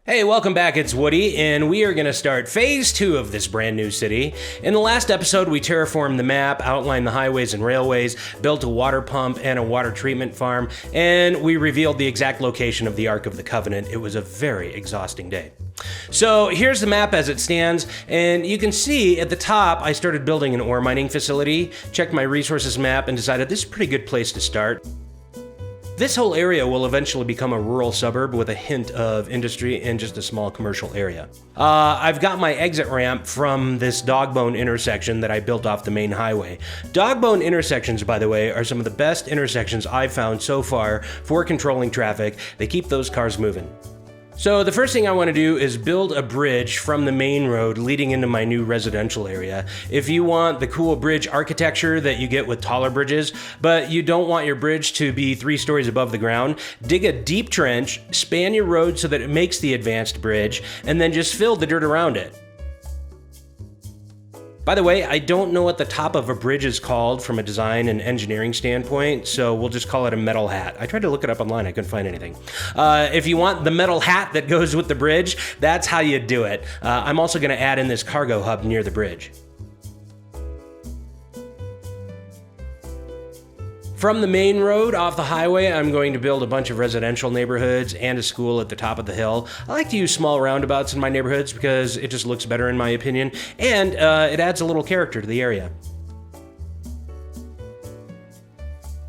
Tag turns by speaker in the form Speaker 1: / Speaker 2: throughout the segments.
Speaker 1: Hey, welcome back, it's Woody, and we are going to start Phase 2 of this brand new city. In the last episode, we terraformed the map, outlined the highways and railways, built a water pump and a water treatment farm, and we revealed the exact location of the Ark of the Covenant. It was a very exhausting day. So here's the map as it stands, and you can see at the top I started building an ore mining facility, checked my resources map, and decided this is a pretty good place to start. This whole area will eventually become a rural suburb with a hint of industry and just a small commercial area. I've got my exit ramp from this Dogbone intersection that I built off the main highway. Dogbone intersections, by the way, are some of the best intersections I've found so far for controlling traffic. They keep those cars moving. So the first thing I want to do is build a bridge from the main road leading into my new residential area. If you want the cool bridge architecture that you get with taller bridges, but you don't want your bridge to be 3 stories above the ground, dig a deep trench, span your road so that it makes the advanced bridge, and then just fill the dirt around it. By the way, I don't know what the top of a bridge is called from a design and engineering standpoint, so we'll just call it a metal hat. I tried to look it up online, I couldn't find anything. If you want the metal hat that goes with the bridge, that's how you do it. I'm also going to add in this cargo hub near the bridge. From the main road off the highway, I'm going to build a bunch of residential neighborhoods and a school at the top of the hill. I like to use small roundabouts in my neighborhoods because it just looks better in my opinion, and it adds a little character to the area.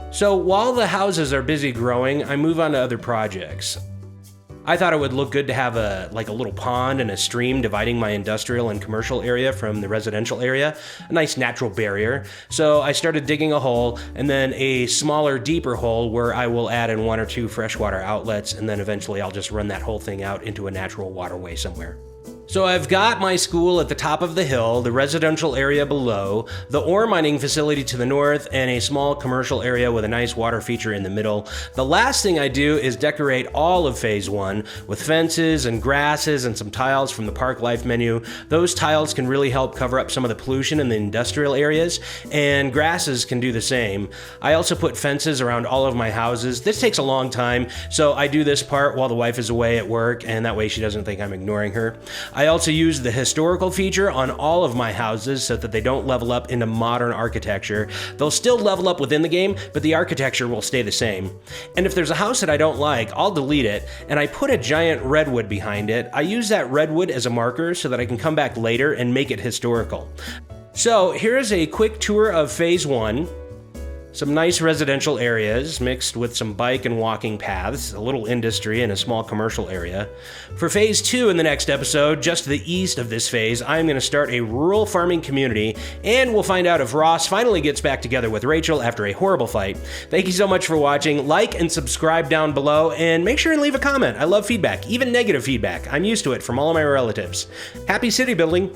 Speaker 1: So while the houses are busy growing, I move on to other projects. I thought it would look good to have a little pond and a stream dividing my industrial and commercial area from the residential area, a nice natural barrier. So I started digging a hole and then a smaller, deeper hole where I will add in 1 or 2 freshwater outlets, and then eventually I'll just run that whole thing out into a natural waterway somewhere. So I've got my school at the top of the hill, the residential area below, the ore mining facility to the north, and a small commercial area with a nice water feature in the middle. The last thing I do is decorate all of Phase 1 with fences and grasses and some tiles from the Park Life menu. Those tiles can really help cover up some of the pollution in the industrial areas, and grasses can do the same. I also put fences around all of my houses. This takes a long time, so I do this part while the wife is away at work, and that way she doesn't think I'm ignoring her. I also use the historical feature on all of my houses so that they don't level up into modern architecture. They'll still level up within the game, but the architecture will stay the same. And if there's a house that I don't like, I'll delete it, and I put a giant redwood behind it. I use that redwood as a marker so that I can come back later and make it historical. So here's a quick tour of Phase 1. Some nice residential areas mixed with some bike and walking paths, a little industry, and a small commercial area. For Phase 2 in the next episode, just to the east of this phase, I'm going to start a rural farming community, and we'll find out if Ross finally gets back together with Rachel after a horrible fight. Thank you so much for watching. Like and subscribe down below, and make sure and leave a comment. I love feedback, even negative feedback. I'm used to it from all of my relatives. Happy city building!